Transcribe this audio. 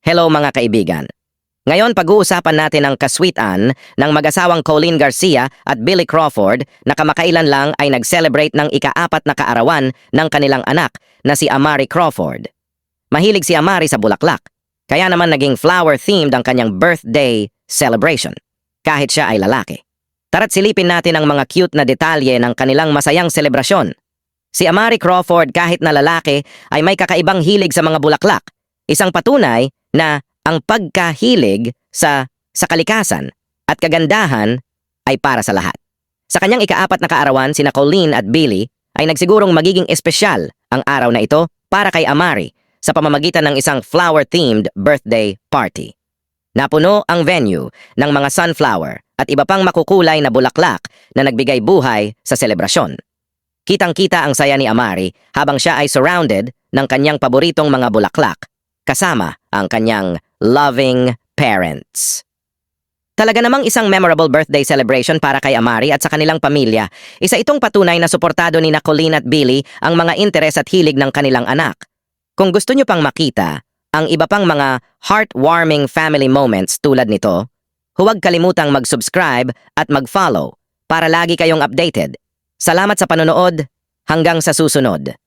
Hello mga kaibigan. Ngayon pag-uusapan natin ang kaswitan ng mag-asawang Colleen Garcia at Billy Crawford na kamakailan lang ay nag-celebrate ng ika-4 na kaarawan ng kanilang anak na si Amari Crawford. Mahilig si Amari sa bulaklak, kaya naman naging flower-themed ang kanyang birthday celebration, kahit siya ay lalaki. Tara't silipin natin ang mga cute na detalye ng kanilang masayang selebrasyon. Si Amari Crawford kahit na lalaki ay may kakaibang hilig sa mga bulaklak, isang patunay na ang pagkahilig sa kalikasan at kagandahan ay para sa lahat. Sa kanyang ika-4 na kaarawan, sina Colleen at Billy ay nagsigurong magiging espesyal ang araw na ito para kay Amari sa pamamagitan ng isang flower-themed birthday party. Napuno ang venue ng mga sunflower at iba pang makukulay na bulaklak na nagbigay buhay sa selebrasyon. Kitang-kita ang saya ni Amari habang siya ay surrounded ng kanyang paboritong mga bulaklak kasama ang kanyang loving parents. Talaga namang isang memorable birthday celebration para kay Amari at sa kanilang pamilya. Isa itong patunay na suportado ni Colleen at Billy ang mga interes at hilig ng kanilang anak. Kung gusto nyo pang makita ang iba pang mga heartwarming family moments tulad nito, huwag kalimutang mag-subscribe at mag-follow para lagi kayong updated. Salamat sa panonood. Hanggang sa susunod.